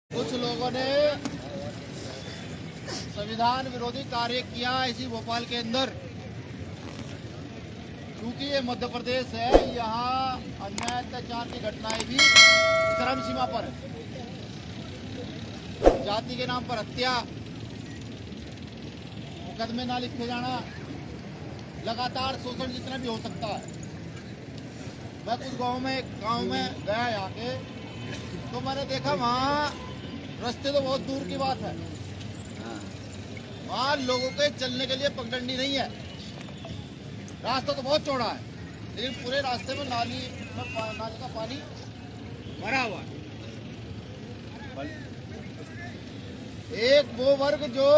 कुछ लोगों ने संविधान विरोधी कार्य किया इसी भोपाल के अंदर। क्योंकि ये मध्य प्रदेश है, यहाँ अन्याय अत्याचार की घटनाएं भी चरम सीमा पर है। जाति के नाम पर हत्या, मुकदमे ना लिखे जाना, लगातार शोषण जितना भी हो सकता है। मैं कुछ गांव में गया यहाँ के, तो मैंने देखा वहाँ रास्ते तो बहुत दूर की बात है, वहाँ लोगों के चलने के लिए पगडंडी नहीं है। रास्ता तो बहुत चौड़ा है, लेकिन पूरे रास्ते में नाली का पानी भरा हुआ है। एक वो वर्ग जो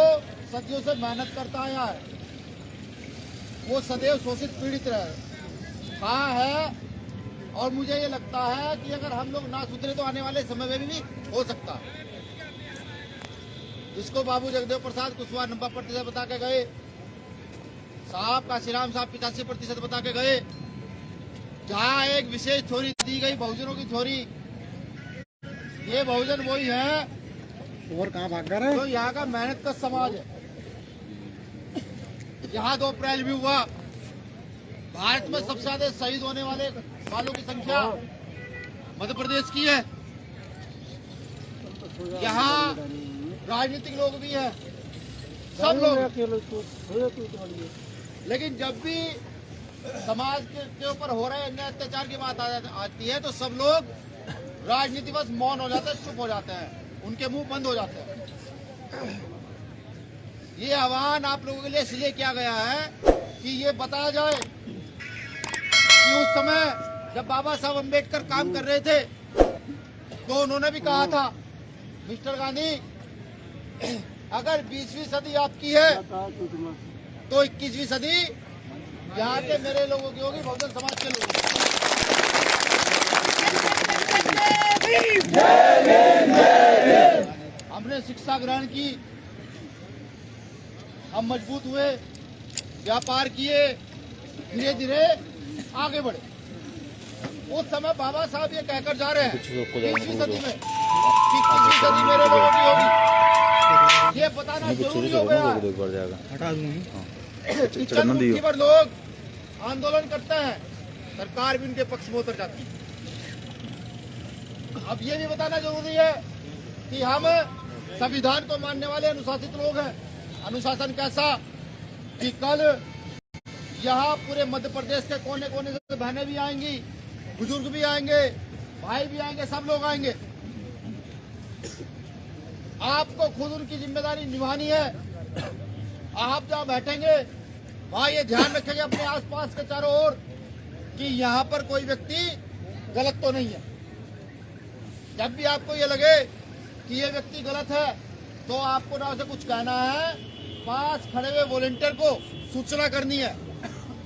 सदियों से मेहनत करता आया है, वो सदैव शोषित पीड़ित रहा है। और मुझे ये लगता है कि अगर हम लोग ना सुधरे तो आने वाले समय में भी हो सकता है। जिसको बाबू जगदेव प्रसाद कुशवाहा 90% बता के गए, साहब काशीराम साहब 85% बता के गए, जहाँ एक विशेष थ्योरी दी गई बहुजनों की थ्योरी। ये बहुजन वही है और कहाँ भाग कर रहे? तो यहाँ का मेहनत का समाज है। यहाँ 2 अप्रैल भी हुआ। भारत में सबसे ज्यादा शहीद होने वालों की संख्या मध्य प्रदेश की है। यहाँ राजनीतिक लोग भी हैं, सब लोग। लेकिन जब भी समाज के ऊपर हो रहे अन्याय अत्याचार की बात आती है तो सब लोग राजनीति बस मौन हो जाते हैं, चुप हो जाते हैं, उनके मुंह बंद हो जाते हैं। ये आह्वान आप लोगों के लिए इसलिए किया गया है कि ये बताया जाए कि उस समय जब बाबा साहब अम्बेडकर काम कर रहे थे तो उन्होंने भी कहा था, मिस्टर गांधी, अगर 20वीं सदी आपकी है तो 21वीं सदी यहाँ के मेरे लोगों की होगी, बहुजन समाज के लोगों की। हमने शिक्षा ग्रहण की, हम मजबूत हुए, व्यापार किए, धीरे धीरे आगे बढ़े। उस समय बाबा साहब ये कहकर जा रहे हैं 20वीं सदी में कि 21वीं सदी मेरे लोगों की होगी। ये बताना जरूरी हो गया। 55 मुट्ठी पर लोग आंदोलन करते हैं, सरकार भी उनके पक्ष में उतर जाती है। अब ये भी बताना जरूरी है कि हम संविधान को मानने वाले अनुशासित लोग हैं। अनुशासन कैसा कि कल यहाँ पूरे मध्य प्रदेश के कोने कोने से बहनें भी आएंगी, बुजुर्ग भी आएंगे, भाई भी आएंगे, सब लोग आएंगे। आपको खुद उनकी जिम्मेदारी निभानी है। आप जहाँ बैठेंगे वहाँ ये ध्यान रखेंगे अपने आसपास के चारों ओर कि यहाँ पर कोई व्यक्ति गलत तो नहीं है। जब भी आपको ये लगे कि ये व्यक्ति गलत है तो आपको ना उसे कुछ कहना है, पास खड़े हुए वॉलंटियर को सूचना करनी है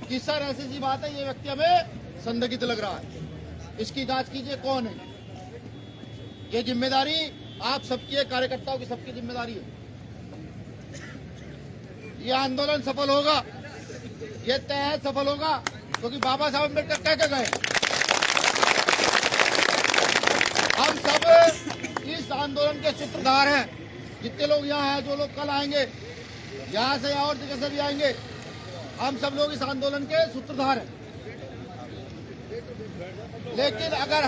कि सर ऐसी सी बात है, ये व्यक्ति हमें संदिग्ध लग रहा है, इसकी जांच कीजिए कौन है। ये जिम्मेदारी आप सबकी है, कार्यकर्ताओं की सबकी जिम्मेदारी है। ये आंदोलन सफल होगा, ये तय है सफल होगा, क्योंकि बाबा साहब अम्बेडकर कह के गए। हम सब इस आंदोलन के सूत्रधार हैं। जितने लोग यहाँ हैं, जो लोग कल आएंगे, यहाँ से और जगह से भी आएंगे, हम सब लोग इस आंदोलन के सूत्रधार हैं। लेकिन अगर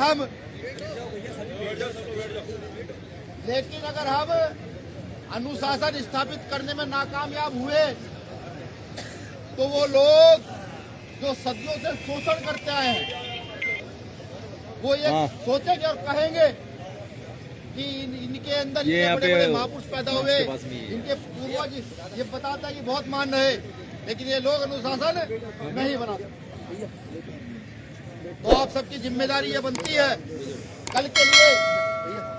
हम अनुशासन स्थापित करने में नाकामयाब हुए तो वो लोग जो सदियों से शोषण करते आए हैं वो ये सोचेंगे और कहेंगे कि इनके अंदर ये बड़े-बड़े महापुरुष पैदा हुए, इनके पूर्वज ये बताता है कि बहुत मान रहे, लेकिन ये लोग अनुशासन नहीं बनाते। तो आप सबकी जिम्मेदारी ये बनती है कल के लिए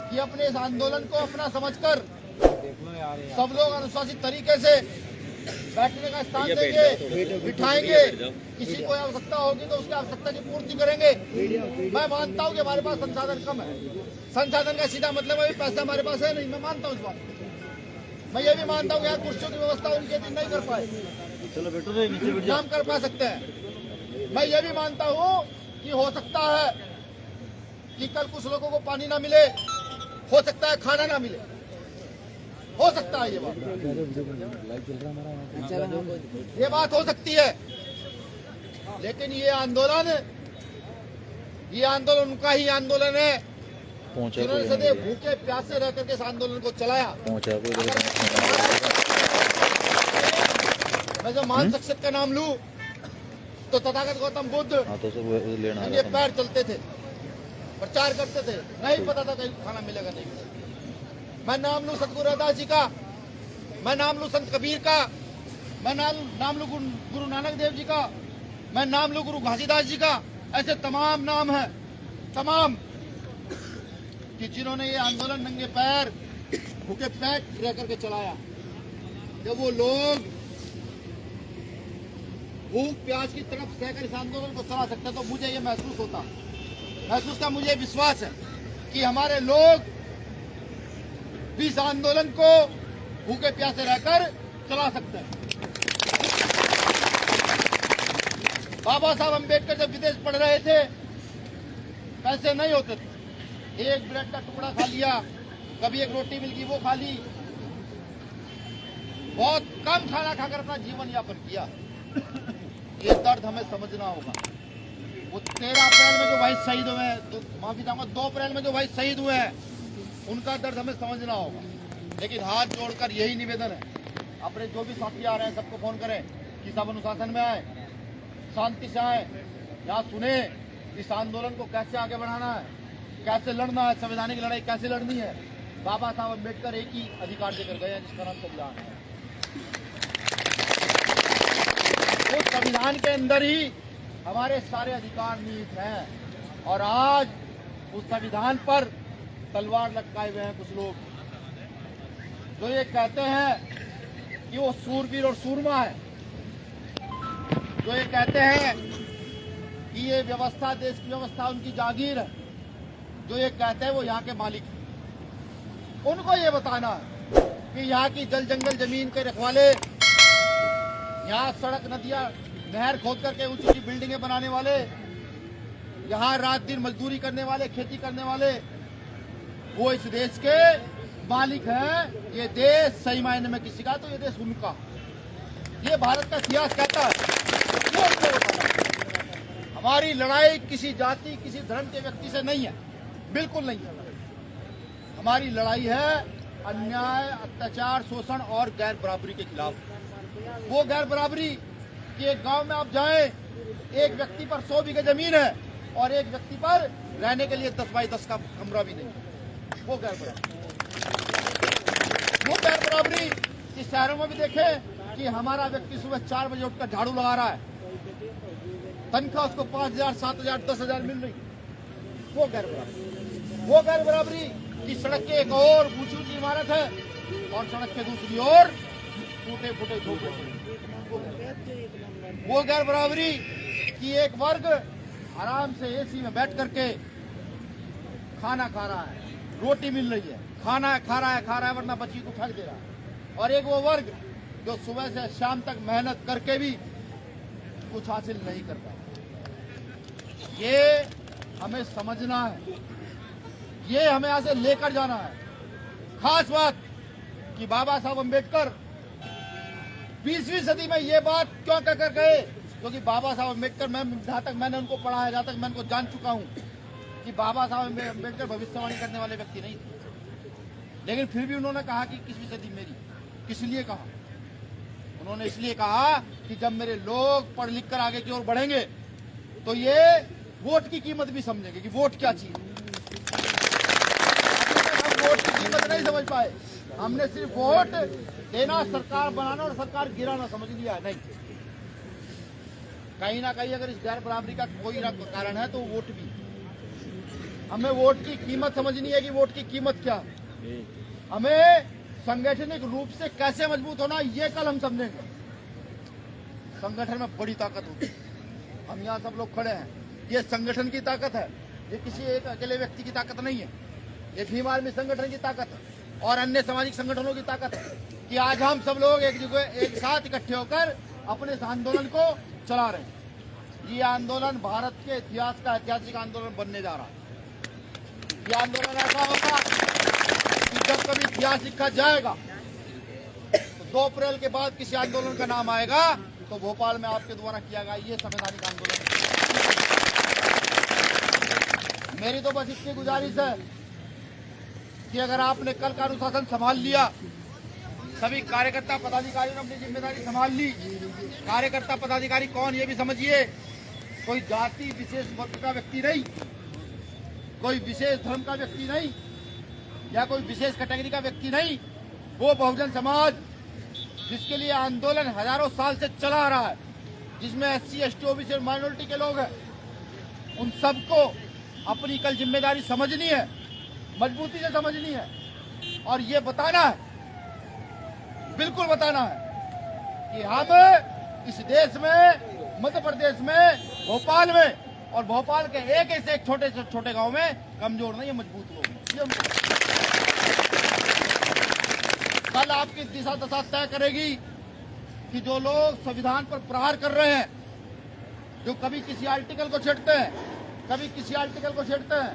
कि अपने इस आंदोलन को अपना समझकर सब लोग अनुशासित तरीके से बैठने का स्थान देंगे, बिठाएंगे। किसी को आवश्यकता होगी तो उसकी आवश्यकता की पूर्ति करेंगे। मैं मानता हूँ कि हमारे पास संसाधन कम है। संसाधन का सीधा मतलब है पैसा हमारे पास है नहीं, मैं मानता हूँ इस बात। मैं ये भी मानता हूँ यहाँ कुर्सियों की व्यवस्था उनके दिन नहीं कर पाए, काम कर पा सकते हैं। मैं ये भी मानता हूँ कि हो सकता है कि कल कुछ लोगों को पानी ना मिले, हो सकता है खाना ना मिले, हो सकता है ये बात हो सकती है। लेकिन ये आंदोलन उनका ही आंदोलन है जिन्होंने सदैव भूखे प्यासे रह करके इस आंदोलन को चलाया। मैं जब महान शख्सियत का नाम लूं तो तथागत गौतम बुद्ध ये पैर चलते थे, प्रचार करते थे, नहीं पता था कहीं खाना मिलेगा नहीं मिलेगा। मैं नाम लूं सतगुरु रविदास जी का, मैं नाम लूं संत कबीर का, मैं नाम लूं गुरु नानक देव जी का, मैं नाम लूं गुरु घासीदास जी का, ऐसे तमाम नाम है, तमाम कि जिन्होंने ये आंदोलन नंगे पैर भूखे पेट रह करके चलाया। जब वो लोग भूख प्यास की तरफ सहकर इस आंदोलन को चला सकते तो मुझे ये महसूस का मुझे विश्वास है कि हमारे लोग भी इस आंदोलन को भूखे प्यासे रहकर चला सकते हैं। बाबा साहब अम्बेडकर जब विदेश पढ़ रहे थे पैसे नहीं होते थे, एक ब्रेड का टुकड़ा खा लिया, कभी एक रोटी मिल गई वो खा ली, बहुत कम खाना खाकर अपना जीवन यापन किया। ये दर्द हमें समझना होगा। वो 13 अप्रैल में जो भाई शहीद हुए हैं, तो माफी चाहूंगा 2 अप्रैल में जो भाई शहीद हुए हैं, उनका दर्द हमें समझना होगा। लेकिन हाथ जोड़कर यही निवेदन है, अपने जो भी साथी आ रहे हैं सबको फोन करें कि सब अनुशासन में आए, शांति से आए, यहाँ सुने इस आंदोलन को कैसे आगे बढ़ाना है, कैसे लड़ना है, संवैधानिक लड़ाई कैसे लड़नी है। बाबा साहब अम्बेडकर एक ही अधिकार देकर गए हैं जिसका नाम संविधान है। उस संविधान के अंदर ही हमारे सारे अधिकार निहित हैं और आज उस संविधान पर तलवार लटकाए हुए हैं कुछ लोग जो ये कहते हैं कि वो सूरवीर और सूरमा है, जो ये कहते हैं कि ये व्यवस्था देश की व्यवस्था उनकी जागीर है, जो ये कहते हैं वो यहाँ के मालिक हैं। उनको ये बताना है कि यहाँ की जल जंगल जमीन के रखवाले, यहाँ सड़क नदियां नहर खोद करके ऊंची ऊंची बिल्डिंगें बनाने वाले, यहाँ रात दिन मजदूरी करने वाले, खेती करने वाले, वो इस देश के मालिक हैं। ये देश सही मायने में किसी का तो ये देश उनका, ये भारत का इतिहास कहता है। वो उनको बताना है। हमारी लड़ाई किसी जाति किसी धर्म के व्यक्ति से नहीं है, बिल्कुल नहीं है। हमारी लड़ाई है अन्याय, अत्याचार, शोषण और गैर बराबरी के खिलाफ। वो गैर बराबरी कि एक गांव में आप जाएं, एक व्यक्ति पर 100 बीघे जमीन है और एक व्यक्ति पर रहने के लिए 10 बाई 10 का कमरा भी नहीं। वो गैर बराबरी, वो गैर बराबरी कि शहरों में भी देखें कि हमारा व्यक्ति सुबह 4 बजे उठकर झाड़ू लगा रहा है, तनख्वाह उसको 5,000, 7,000, 10,000 मिल रही। वो गैर बराबरी। वो गैर बराबरी कि सड़क के एक और ऊंची ऊंची इमारत है और सड़क के दूसरी ओर टूटे फूटे झोपड़े। वो गैर बराबरी कि एक वर्ग आराम से एसी में बैठ करके खाना खा रहा है, रोटी मिल रही है, खाना खा रहा है वरना बच्ची को फेंक दे रहा है, और एक वो वर्ग जो सुबह से शाम तक मेहनत करके भी कुछ हासिल नहीं करता। ये हमें समझना है, ये हमें यहाँ से लेकर जाना है। खास बात कि बाबा साहब अम्बेडकर 20वीं सदी में ये बात क्यों कहकर गए, क्योंकि बाबा साहब अम्बेडकर, मैं जहां तक मैंने उनको पढ़ा है, जहां तक मैं उनको जान चुका हूं कि बाबा साहब अम्बेडकर भविष्यवाणी करने वाले व्यक्ति नहीं थे। लेकिन फिर भी उन्होंने कहा कि 21वीं सदी मेरी। किस लिए कहा? उन्होंने इसलिए कहा कि जब मेरे लोग पढ़ लिख कर आगे की ओर बढ़ेंगे तो ये वोट की कीमत भी समझेंगे कि वोट क्या चीज है। हम वोट की कीमत नहीं समझ पाए, हमने सिर्फ वोट देना, सरकार बनाना और सरकार गिराना समझ लिया है। नहीं, कहीं ना कहीं अगर इस गैर बराबरी का कोई कारण है तो वोट भी। हमें वोट की कीमत समझनी है कि वोट की कीमत क्या है। हमें संगठनिक रूप से कैसे मजबूत होना, ये कल हम समझेंगे। संगठन में बड़ी ताकत होती है। हम यहाँ सब लोग खड़े हैं, ये संगठन की ताकत है, ये किसी एक अकेले व्यक्ति की ताकत नहीं है। ये भीम आर्मी संगठन की ताकत है और अन्य सामाजिक संगठनों की ताकत है कि आज हम सब लोग एक साथ इकट्ठे होकर अपने इस आंदोलन को चला रहे हैं। ये आंदोलन भारत के इतिहास का ऐतिहासिक आंदोलन बनने जा रहा है। ये आंदोलन ऐसा होगा कि जब कभी इतिहास लिखा जाएगा तो 2 अप्रैल के बाद किसी आंदोलन का नाम आएगा तो भोपाल में आपके द्वारा किया गया ये संवैधानिक आंदोलन है। मेरी तो बस इतनी गुजारिश है कि अगर आपने कल का अनुशासन संभाल लिया, सभी कार्यकर्ता पदाधिकारियों ने अपनी जिम्मेदारी संभाल ली। कार्यकर्ता पदाधिकारी कौन ये भी समझिए, कोई जाति विशेष वर्ग का व्यक्ति नहीं, कोई विशेष धर्म का व्यक्ति नहीं या कोई विशेष कैटेगरी का व्यक्ति नहीं, वो बहुजन समाज जिसके लिए आंदोलन हजारों साल से चला आ रहा है, जिसमें SC, ST, OBC और माइनॉरिटी के लोग हैं, उन सबको अपनी कल जिम्मेदारी समझनी है, मजबूती से समझनी है और ये बताना है, बिल्कुल बताना है कि हम इस देश में, मध्य प्रदेश में, भोपाल में और भोपाल के एक से एक छोटे से छोटे गांव में कमजोर नहीं है, मजबूत लोग हैं। कल आपकी दिशा दशा तय करेगी कि जो लोग संविधान पर प्रहार कर रहे हैं, जो कभी किसी आर्टिकल को छेड़ते हैं, कभी किसी आर्टिकल को छेड़ते हैं,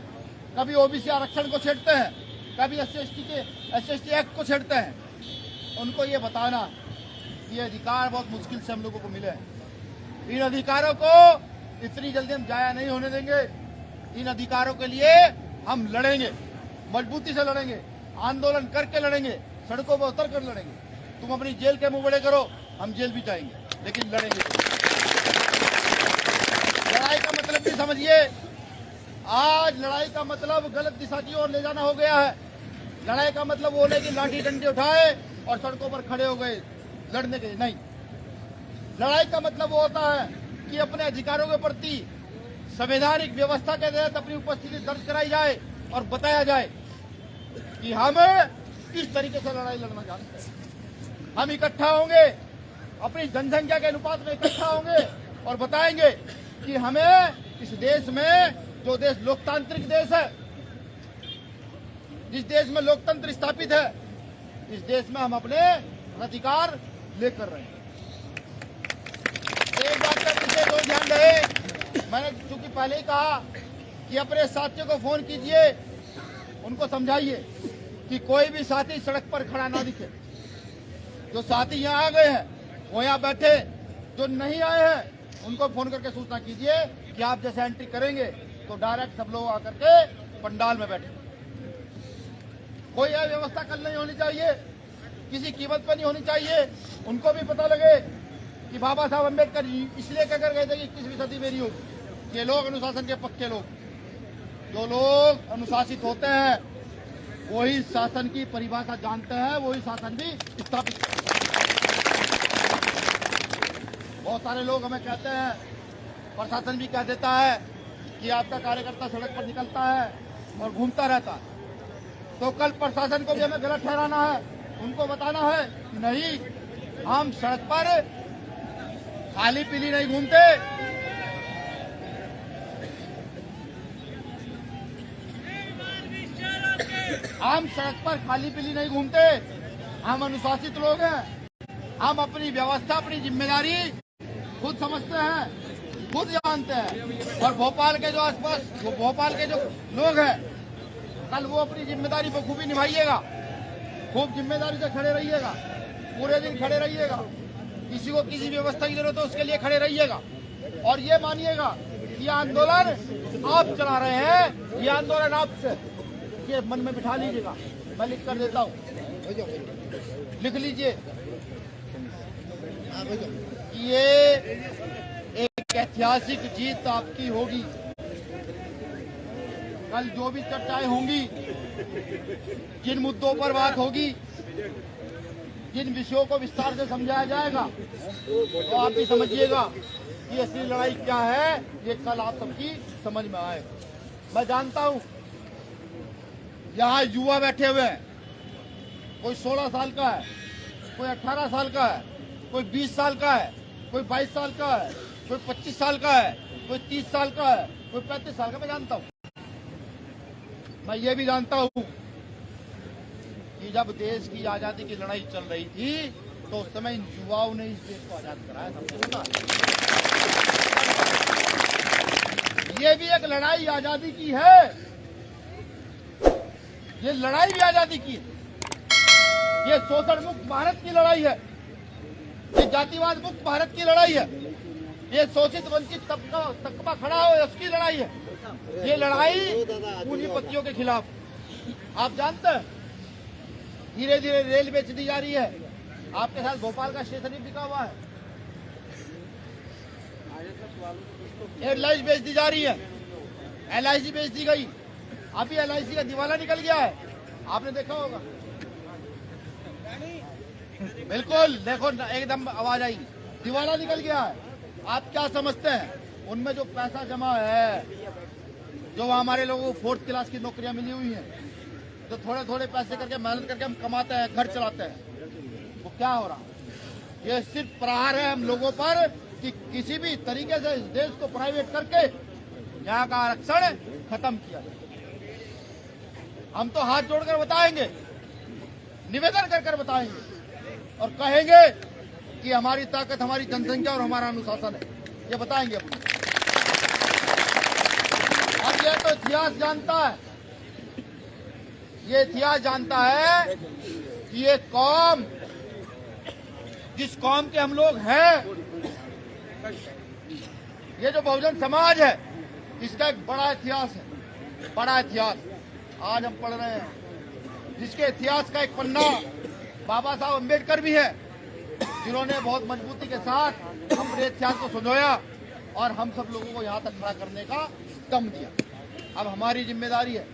कभी OBC आरक्षण को छेड़ते हैं, कभी SC/ST एक्ट को छेड़ते हैं, उनको ये बताना कि ये अधिकार बहुत मुश्किल से हम लोगों को मिले हैं। इन अधिकारों को इतनी जल्दी हम जाया नहीं होने देंगे। इन अधिकारों के लिए हम लड़ेंगे, मजबूती से लड़ेंगे, आंदोलन करके लड़ेंगे, सड़कों पर उतर कर लड़ेंगे। तुम अपनी जेल के मुंह बड़े करो, हम जेल भी जाएंगे, लेकिन लड़ेंगे। लड़ाई का मतलब भी समझिए, आज लड़ाई का मतलब गलत दिशा की ओर ले जाना हो गया है। लड़ाई का मतलब वो नहीं कि लाठी डंडे उठाए और सड़कों पर खड़े हो गए लड़ने के लिए, नहीं। लड़ाई का मतलब वो होता है कि अपने अधिकारों के प्रति संवैधानिक व्यवस्था के तहत अपनी उपस्थिति दर्ज कराई जाए और बताया जाए कि हम किस तरीके से लड़ाई लड़ना जानते हैं। हम इकट्ठा होंगे, अपनी जनसंख्या के अनुपात में इकट्ठा होंगे और बताएंगे कि हमें इस देश में, जो देश लोकतांत्रिक देश है, जिस देश में लोकतंत्र स्थापित है, इस देश में हम अपने अधिकार लेकर रहे हैं। एक बात का विशेष और ध्यान रहे, मैंने चूंकि पहले ही कहा कि अपने साथियों को फोन कीजिए, उनको समझाइए कि कोई भी साथी सड़क पर खड़ा ना दिखे। जो साथी यहाँ आ गए हैं वो यहाँ बैठे, जो नहीं आए हैं उनको फोन करके सूचना कीजिए कि आप जैसे एंट्री करेंगे तो डायरेक्ट सब लोग आकर के पंडाल में बैठे। कोई अव्यवस्था कल नहीं होनी चाहिए, किसी कीमत पर नहीं होनी चाहिए। उनको भी पता लगे कि बाबा साहब अम्बेडकर इसलिए कहकर गए थे कि 21वीं सदी मेरी होगी। ये लोग अनुशासन के पक्के लोग, जो लोग अनुशासित होते हैं वही शासन की परिभाषा जानते हैं, वही शासन भी स्थापित करते हैं। बहुत सारे लोग हमें कहते हैं, प्रशासन भी कह देता है कि आपका कार्यकर्ता सड़क पर निकलता है और घूमता रहता है। तो कल प्रशासन को भी हमें गलत ठहराना है, उनको बताना है कि नहीं, हम सड़क पर खाली पीली नहीं घूमते। हम सड़क पर खाली पीली नहीं घूमते, हम अनुशासित लोग हैं। हम अपनी व्यवस्था, अपनी जिम्मेदारी खुद समझते हैं, खुद जानते हैं। और भोपाल के जो आसपास, भोपाल के जो लोग हैं, कल वो अपनी जिम्मेदारी बखूबी निभाइएगा, खूब जिम्मेदारी से खड़े रहिएगा, पूरे दिन खड़े रहिएगा। किसी को किसी व्यवस्था की जरूरत है उसके लिए खड़े रहिएगा और ये मानिएगा कि आंदोलन आप चला रहे हैं, ये आंदोलन आपसे, ये मन में बिठा लीजिएगा। मैं लिख कर देता हूँ, लिख लीजिए। ये एक ऐतिहासिक जीत आपकी होगी। कल जो भी चर्चाएं होंगी, जिन मुद्दों पर बात होगी, जिन विषयों को विस्तार से समझाया जाएगा, तो आप भी समझिएगा कि असली लड़ाई क्या है, ये कल आप सबकी समझ में आए। मैं जानता हूं यहाँ युवा बैठे हुए हैं, कोई 16 साल का है, कोई 18 साल का है, कोई 20 साल का है, कोई 22 साल का है, कोई 25 साल का है, कोई 30 साल का है, कोई 35 साल का। मैं जानता हूँ, मैं ये भी जानता हूँ कि जब देश की आजादी की लड़ाई चल रही थी तो उस समय इन युवाओं ने इस देश को आजाद कराया था। ये भी एक लड़ाई आजादी की है। ये लड़ाई भी आजादी की है। ये शोषण मुक्त भारत की लड़ाई है, ये जातिवाद मुक्त भारत की लड़ाई है, ये शोषित वंचित तबका खड़ा हो उसकी लड़ाई है। ये लड़ाई पूंजीपतियों के खिलाफ। आप जानते हैं धीरे धीरे रेल बेच दी जा रही है। आपके साथ भोपाल का स्टेशन भी बिका हुआ है। एयरलाइंस बेच दी जा रही है, LIC बेच दी गई। अभी LIC का दिवाला निकल गया है, आपने देखा होगा। बिल्कुल, देखो एकदम आवाज आई, दिवाला निकल गया है। आप क्या समझते हैं उनमें जो पैसा जमा है, जो हमारे लोगों को 4th क्लास की नौकरियां मिली हुई हैं, जो थोड़े थोड़े पैसे करके मेहनत करके हम कमाते हैं, घर चलाते हैं, वो क्या हो रहा है? ये सिर्फ प्रहार है हम लोगों पर कि किसी भी तरीके से इस देश को प्राइवेट करके यहाँ का आरक्षण खत्म किया जाए। हम तो हाथ जोड़कर बताएंगे, निवेदन कर बताएंगे और कहेंगे कि हमारी ताकत हमारी जनसंख्या और हमारा अनुशासन है, ये बताएंगे अपने। अब ये तो इतिहास जानता है, ये इतिहास जानता है कि ये कौम, जिस कौम के हम लोग हैं, ये जो बहुजन समाज है, इसका एक बड़ा इतिहास है, बड़ा इतिहास आज हम पढ़ रहे हैं, जिसके इतिहास का एक पन्ना बाबा साहब अम्बेडकर भी है, जिन्होंने बहुत मजबूती के साथ अपने इतिहास को सुनोया और हम सब लोगों को यहाँ तक खड़ा करने का दम दिया। अब हमारी जिम्मेदारी है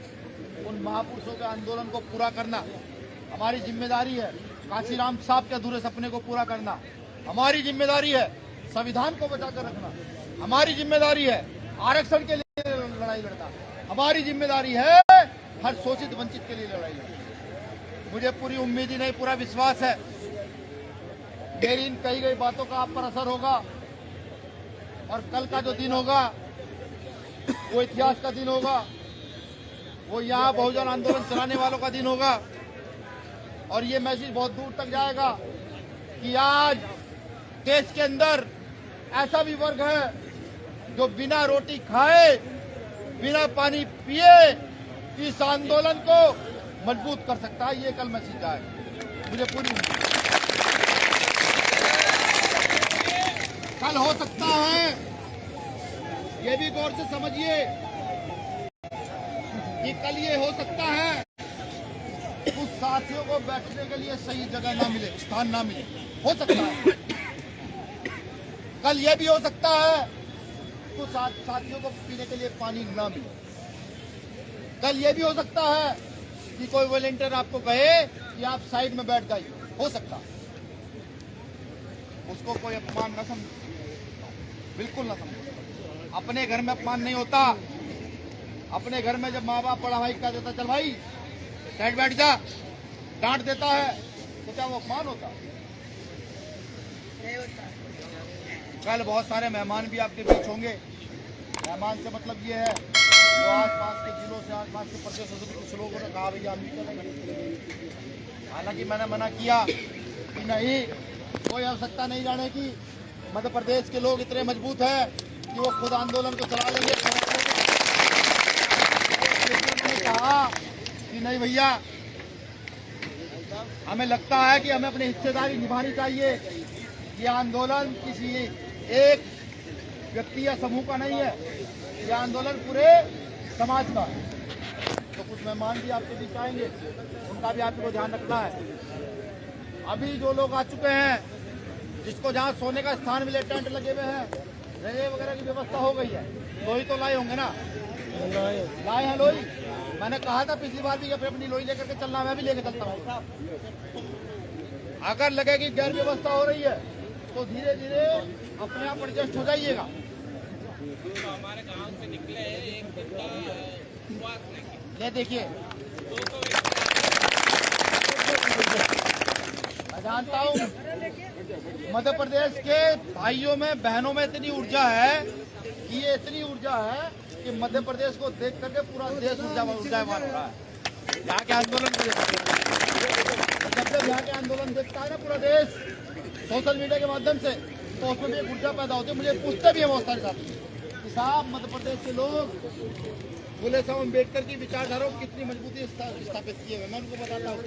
उन महापुरुषों के आंदोलन को पूरा करना, हमारी जिम्मेदारी है काशीराम साहब के अधूरे सपने को पूरा करना, हमारी जिम्मेदारी है संविधान को बचाकर रखना, हमारी जिम्मेदारी है आरक्षण के लिए लड़ाई लड़ना, हमारी जिम्मेदारी है हर शोषित वंचित के लिए लड़ाई लड़ना। मुझे पूरी उम्मीद ही नहीं, पूरा विश्वास है मेरी इन कही गई बातों का आप पर असर होगा और कल का जो दिन होगा वो इतिहास का दिन होगा, वो यहाँ बहुजन आंदोलन चलाने वालों का दिन होगा और ये मैसेज बहुत दूर तक जाएगा कि आज देश के अंदर ऐसा भी वर्ग है जो बिना रोटी खाए, बिना पानी पिए इस आंदोलन को मजबूत कर सकता है। ये कल मैसेज आएगा, मुझे पूरी उम्मीद। कल हो सकता है, ये भी गौर से समझिए कि कल ये हो सकता है कुछ साथियों को बैठने के लिए सही जगह ना मिले, स्थान ना मिले, हो सकता है। कल ये भी हो सकता है कुछ साथियों को पीने के लिए पानी ना मिले। कल ये भी हो सकता है कि कोई वॉलंटियर आपको कहे कि आप साइड में बैठ जाइए, हो सकता है। उसको कोई अपमान न समझो, बिल्कुल ना समझो। अपने घर में अपमान नहीं होता। अपने घर में जब माँ बाप बड़ा भाई कह देता चल भाई साइड बैठ जा, डांट देता है, तो क्या वो अपमान होता? कल बहुत सारे मेहमान भी आपके बीच होंगे। मेहमान से मतलब ये है जो आसपास के जिलों से, आसपास के प्रदेशों से कुछ लोगों ने कहा भैया हम भी चलेंगे। हालांकि मैंने मना किया कि नहीं, कोई आवश्यकता नहीं जाने की। मध्य प्रदेश के लोग इतने मजबूत हैं कि वो खुद आंदोलन को चला लेंगे। मैंने कहा कि नहीं भैया, हमें लगता है कि हमें अपनी हिस्सेदारी निभानी चाहिए। ये आंदोलन किसी एक व्यक्ति या समूह का नहीं है, ये आंदोलन पूरे समाज का है। तो कुछ मेहमान भी आपके बीच आएंगे, उनका भी आपको ध्यान रखना है। अभी जो लोग आ चुके हैं, जिसको जहाँ सोने का स्थान मिले, टेंट लगे हुए हैं, रहने वगैरह की व्यवस्था हो गई है। लोही तो लाए होंगे ना? लाए हैं लोही। मैंने कहा था पिछली बार भी कि अपनी लोही लेकर के चलना, मैं भी लेकर चलता हूँ। अगर लगे कि गैर व्यवस्था हो रही है तो धीरे धीरे अपने आप एडजस्ट हो जाइएगा। हमारे गांव से निकले एक दिन का शुरुआत नहीं। ये देखिए, मैं जानता हूँ मध्य प्रदेश के भाइयों में बहनों में इतनी ऊर्जा है कि ये इतनी ऊर्जा है कि मध्य प्रदेश को देख करके पूरा देश ऊर्जावान हो रहा है। यहाँ के आंदोलन को जब यहाँ के आंदोलन देखता है ना पूरा देश सोशल मीडिया के माध्यम से, तो उसमें भी एक ऊर्जा पैदा होती है। मुझे पूछते भी है बहुत सारे साथी कि साहब मध्य प्रदेश के लोग फुले साहब अम्बेडकर की विचारधारा को कितनी मजबूती स्थापित किए हुए, मैं उनको बताता हूँ।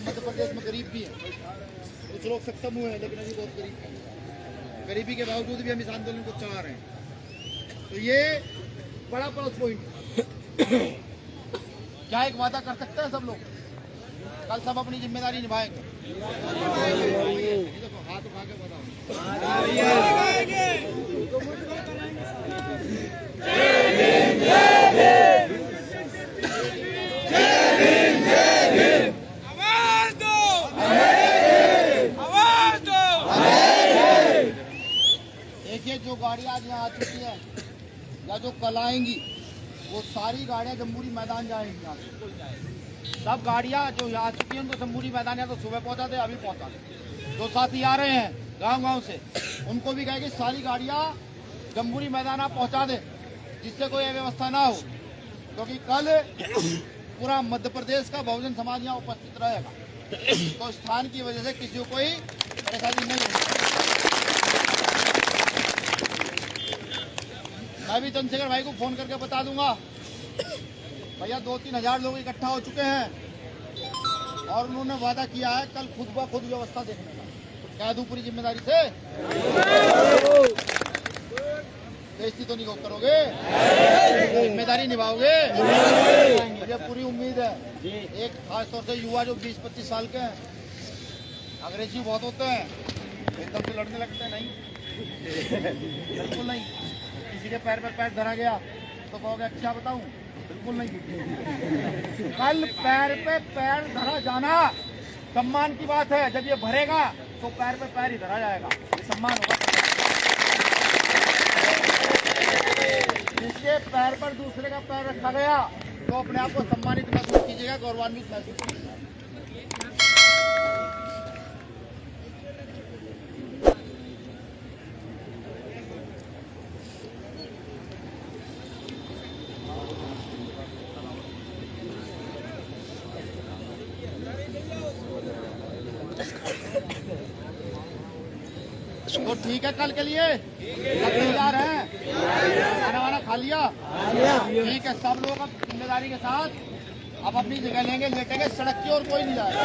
मध्य प्रदेश में गरीब भी है, कुछ लोग सक्षम हुए हैं, लेकिन अभी बहुत गरीब हैं। गरीबी के बावजूद भी हम इस आंदोलन को चला रहे हैं। तो ये बड़ा प्लस पॉइंट। क्या एक वादा कर सकते हैं सब लोग, कल सब अपनी जिम्मेदारी निभाएंगे। देखो हाथ उठा के बताओ। देखिए जो गाड़ियां आज यहाँ आ चुकी हैं या जो कल आएंगी, वो सारी गाड़ियां जम्बूरी मैदान जाएंगी। यहाँ से सब गाड़ियां जो यहाँ आ चुकी हैं उनको जम्बूरी मैदान या तो सुबह पहुंचा दे, अभी पहुंचा दे। जो साथी आ रहे हैं गांव-गांव से, उनको भी कहेगी सारी गाड़ियां जम्बूरी मैदान आप पहुंचा दें, जिससे कोई अव्यवस्था ना हो, क्योंकि कल पूरा मध्य प्रदेश का बहुजन समाज यहाँ उपस्थित रहेगा। तो स्थान की वजह से किसी को कोई परेशानी नहीं होगी। मैं भी चंद्रशेखर भाई को फोन करके बता दूंगा, भैया 2-3 हजार लोग इकट्ठा हो चुके हैं और उन्होंने वादा किया है कल खुद ब खुद व्यवस्था देखने का। क्या दूं पूरी जिम्मेदारी से? बेइज्जती तो नहीं करोगे? जिम्मेदारी निभाओगे? मुझे पूरी उम्मीद है। एक खास तौर से युवा जो 20-25 साल के हैं, अग्रेसिव बहुत होते हैं, एकदम से लड़ने लगते हैं। नहीं, बिल्कुल नहीं। किसी के पैर पर पैर धरा गया तो कहोगे अच्छा बताऊं? बिल्कुल नहीं। कल पैर पे पैर धरा जाना सम्मान की बात है। जब ये भरेगा तो पैर पे पैर ही धरा जाएगा, ये सम्मान होगा। जिसके पैर पर दूसरे का पैर रखा गया तो अपने आप को सम्मानित महसूस कीजिएगा, गौरवान्वित महसूस कीजिएगा। तो ठीक है, कल के लिए तैयार हैं? खाना वाना खा लिया? ठीक है, सब लोग अब जिम्मेदारी के साथ अब अपनी जगह लेंगे, लेटेंगे, सड़क की ओर कोई नहीं जाएगा।